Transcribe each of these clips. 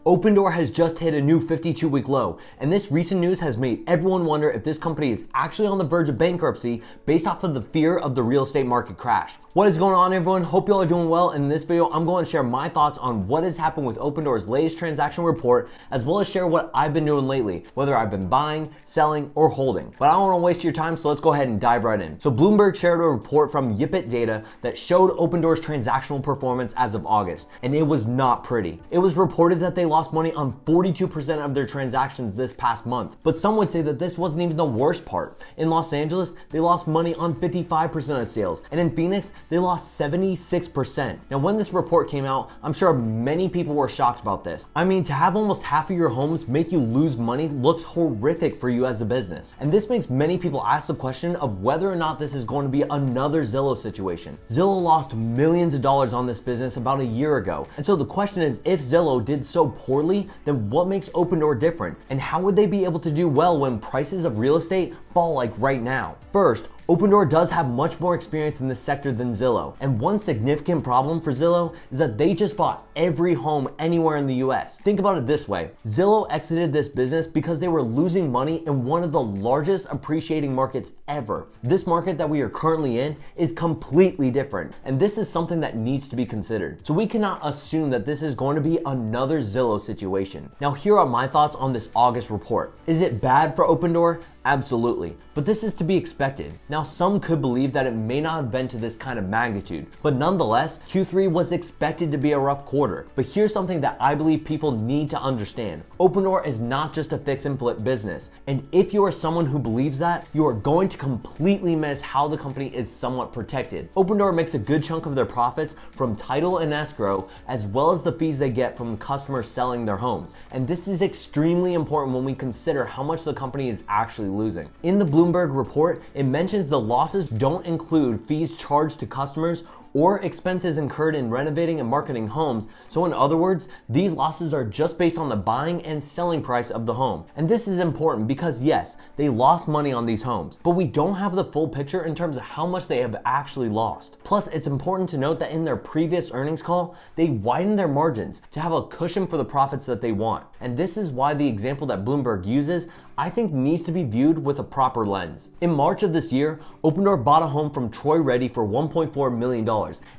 Opendoor has just hit a new 52-week low, and this recent news has made everyone wonder if this company is actually on the verge of bankruptcy based off of the fear of the real estate market crash. What is going on, everyone? Hope you all are doing well. In this video, I'm going to share my thoughts on what has happened with Opendoor's latest transaction report, as well as share what I've been doing lately, whether I've been buying, selling, or holding. But I don't want to waste your time, so let's go ahead and dive right in. So Bloomberg shared a report from Yipit Data that showed Opendoor's transactional performance as of August, and it was not pretty. It was reported that they lost money on 42% of their transactions this past month. But some would say that this wasn't even the worst part. In Los Angeles, they lost money on 55% of sales, and in Phoenix, they lost 76%. Now, when this report came out, I'm sure many people were shocked about this. I mean, to have almost half of your homes make you lose money looks horrific for you as a business. And this makes many people ask the question of whether or not this is going to be another Zillow situation. Zillow lost millions of dollars on this business about a year ago. And so the question is, if Zillow did so poorly, then what makes Opendoor different? And how would they be able to do well when prices of real estate fall like right now? First, Opendoor does have much more experience in this sector than Zillow. And one significant problem for Zillow is that they just bought every home anywhere in the US. Think about it this way. Zillow exited this business because they were losing money in one of the largest appreciating markets ever. This market that we are currently in is completely different. And this is something that needs to be considered. So we cannot assume that this is going to be another Zillow situation. Now, here are my thoughts on this August report. Is it bad for Opendoor? Absolutely, but this is to be expected. Now, some could believe that it may not have been to this kind of magnitude, but nonetheless, Q3 was expected to be a rough quarter. But here's something that I believe people need to understand. Opendoor is not just a fix and flip business. And if you are someone who believes that, you are going to completely miss how the company is somewhat protected. Opendoor makes a good chunk of their profits from title and escrow, as well as the fees they get from customers selling their homes. And this is extremely important when we consider how much the company is actually losing. In the Bloomberg report, it mentions the losses don't include fees charged to customers or expenses incurred in renovating and marketing homes. So in other words, these losses are just based on the buying and selling price of the home. And this is important because yes, they lost money on these homes, but we don't have the full picture in terms of how much they have actually lost. Plus, it's important to note that in their previous earnings call, they widened their margins to have a cushion for the profits that they want. And this is why the example that Bloomberg uses, I think, needs to be viewed with a proper lens. In March of this year, Opendoor bought a home from Troy Reddy for $1.4 million.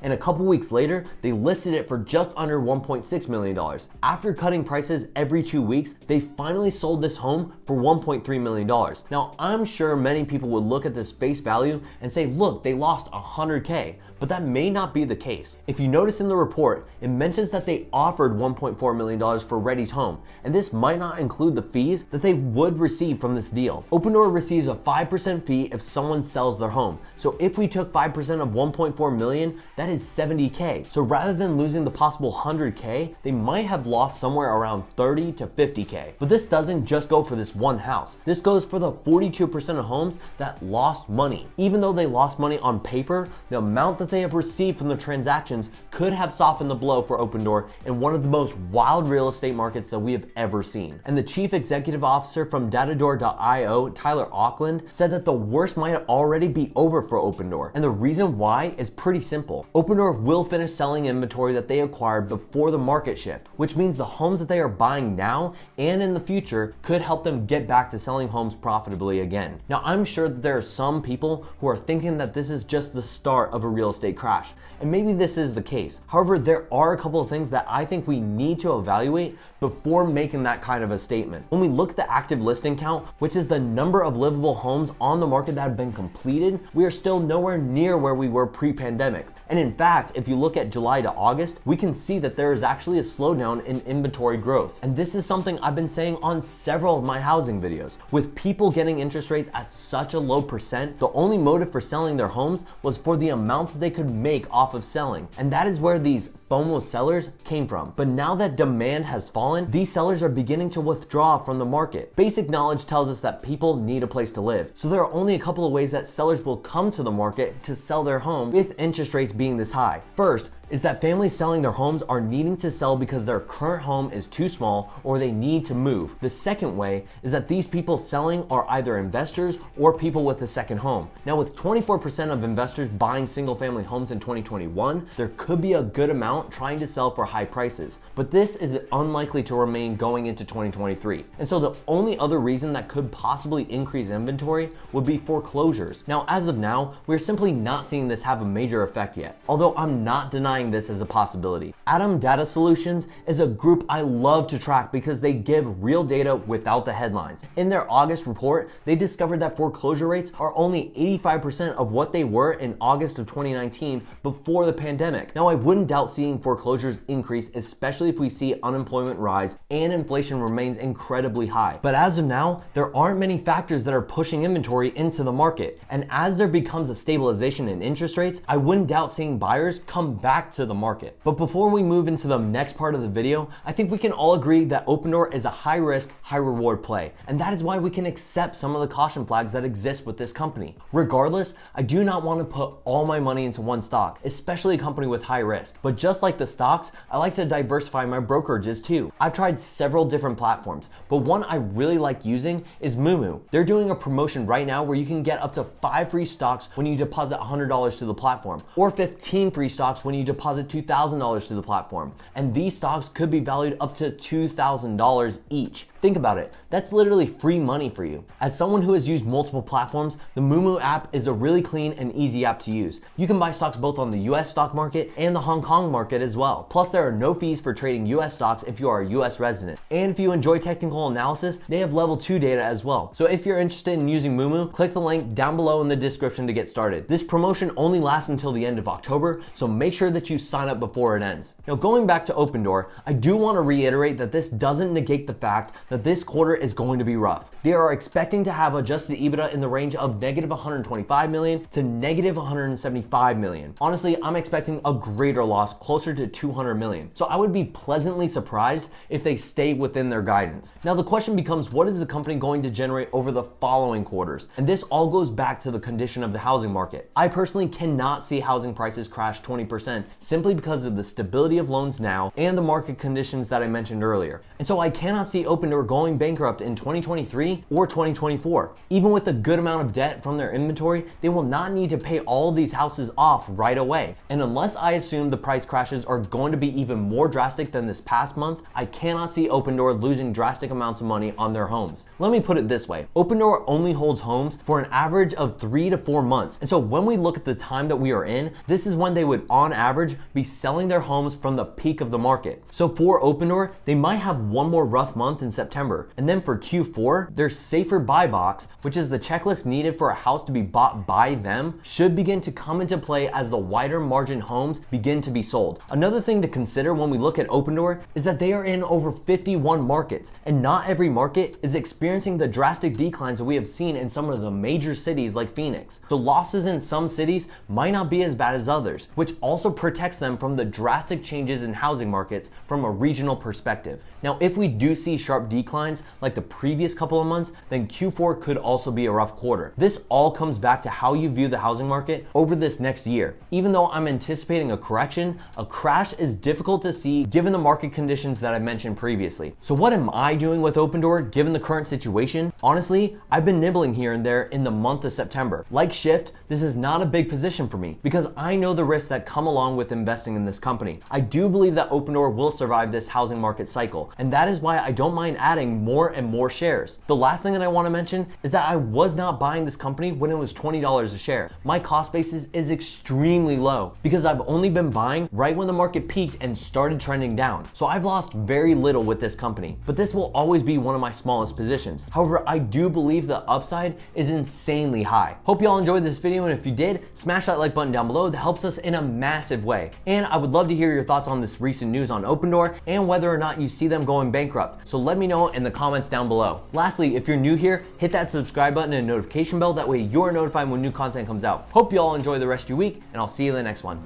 And a couple weeks later, they listed it for just under $1.6 million. After cutting prices every 2 weeks, they finally sold this home for $1.3 million. Now, I'm sure many people would look at this face value and say, look, they lost $100K. But that may not be the case. If you notice in the report, it mentions that they offered $1.4 million for Reddy's home, and this might not include the fees that they would receive from this deal. Opendoor receives a 5% fee if someone sells their home. So if we took 5% of 1.4 million, that is 70K. So rather than losing the possible 100K, they might have lost somewhere around 30 to 50K. But this doesn't just go for this one house. This goes for the 42% of homes that lost money. Even though they lost money on paper, the amount that they have received from the transactions could have softened the blow for Opendoor in one of the most wild real estate markets that we have ever seen. And the chief executive officer from Datador.io, Tyler Auckland, said that the worst might already be over for Opendoor. And the reason why is pretty simple. Opendoor will finish selling inventory that they acquired before the market shift, which means the homes that they are buying now and in the future could help them get back to selling homes profitably again. Now, I'm sure that there are some people who are thinking that this is just the start of a real estate crash, and maybe this is the case. However, there are a couple of things that I think we need to evaluate before making that kind of a statement. When we look at the active listing count, which is the number of livable homes on the market that have been completed, we are still nowhere near where we were pre-pandemic. And in fact, if you look at July to August, we can see that there is actually a slowdown in inventory growth. And this is something I've been saying on several of my housing videos. With people getting interest rates at such a low percent, the only motive for selling their homes was for the amount that they could make off of selling. And that is where these FOMO sellers came from. But now that demand has fallen, these sellers are beginning to withdraw from the market. Basic knowledge tells us that people need a place to live. So there are only a couple of ways that sellers will come to the market to sell their home with interest rates being this high. First, is that families selling their homes are needing to sell because their current home is too small or they need to move. The second way is that these people selling are either investors or people with a second home. Now, with 24% of investors buying single family homes in 2021, there could be a good amount trying to sell for high prices, but this is unlikely to remain going into 2023. And so the only other reason that could possibly increase inventory would be foreclosures. Now, as of now, we're simply not seeing this have a major effect yet, although I'm not denying this as a possibility. Atom Data Solutions is a group I love to track because they give real data without the headlines. In their August report, they discovered that foreclosure rates are only 85% of what they were in August of 2019 before the pandemic. Now, I wouldn't doubt seeing foreclosures increase, especially if we see unemployment rise and inflation remains incredibly high. But as of now, there aren't many factors that are pushing inventory into the market. And as there becomes a stabilization in interest rates, I wouldn't doubt seeing buyers come back to the market. But before we move into the next part of the video, I think we can all agree that Opendoor is a high risk, high reward play. And that is why we can accept some of the caution flags that exist with this company. Regardless, I do not want to put all my money into one stock, especially a company with high risk. But just like the stocks, I like to diversify my brokerages too. I've tried several different platforms, but one I really like using is MooMoo. They're doing a promotion right now where you can get up to 5 free stocks when you deposit $100 to the platform, or 15 free stocks when you deposit $2,000 to the platform. And these stocks could be valued up to $2,000 each. Think about it, that's literally free money for you. As someone who has used multiple platforms, the MooMoo app is a really clean and easy app to use. You can buy stocks both on the US stock market and the Hong Kong market as well. Plus, there are no fees for trading US stocks if you are a US resident. And if you enjoy technical analysis, they have level 2 data as well. So if you're interested in using MooMoo, click the link down below in the description to get started. This promotion only lasts until the end of October, so make sure that you sign up before it ends. Now, going back to Opendoor, I do want to reiterate that this doesn't negate the fact that this quarter is going to be rough. They are expecting to have adjusted EBITDA in the range of negative $125 million to negative $175 million. Honestly, I'm expecting a greater loss, closer to $200 million. So I would be pleasantly surprised if they stay within their guidance. Now the question becomes, what is the company going to generate over the following quarters? And this all goes back to the condition of the housing market. I personally cannot see housing prices crash 20% simply because of the stability of loans now and the market conditions that I mentioned earlier. And so I cannot see Opendoor going bankrupt in 2023 or 2024. Even with a good amount of debt from their inventory, they will not need to pay all of these houses off right away. And unless I assume the price crashes are going to be even more drastic than this past month, I cannot see Opendoor losing drastic amounts of money on their homes. Let me put it this way. Opendoor only holds homes for an average of 3 to 4 months. And so when we look at the time that we are in, this is when they would on average be selling their homes from the peak of the market. So for Opendoor, they might have one more rough month in September. And then for Q4, their safer buy box, which is the checklist needed for a house to be bought by them, should begin to come into play as the wider margin homes begin to be sold. Another thing to consider when we look at Opendoor is that they are in over 51 markets, and not every market is experiencing the drastic declines that we have seen in some of the major cities like Phoenix. So losses in some cities might not be as bad as others, which also protects them from the drastic changes in housing markets from a regional perspective. Now, if we do see sharp declines like the previous couple of months, then Q4 could also be a rough quarter. This all comes back to how you view the housing market over this next year. Even though I'm anticipating a correction, a crash is difficult to see given the market conditions that I mentioned previously. So what am I doing with Opendoor given the current situation? Honestly, I've been nibbling here and there in the month of September. Like Shift, this is not a big position for me because I know the risks that come along with investing in this company. I do believe that Opendoor will survive this housing market cycle, and that is why I don't mind adding more and more shares. The last thing that I want to mention is that I was not buying this company when it was $20 a share. My cost basis is extremely low because I've only been buying right when the market peaked and started trending down. So I've lost very little with this company, but this will always be one of my smallest positions. However, I do believe the upside is insanely high. Hope y'all enjoyed this video, and if you did, smash that like button down below. That helps us in a massive way. And I would love to hear your thoughts on this recent news on Opendoor and whether or not you see them going bankrupt. So let me know in the comments down below. Lastly, if you're new here, hit that subscribe button and notification bell. That way you're notified when new content comes out. Hope you all enjoy the rest of your week, and I'll see you in the next one.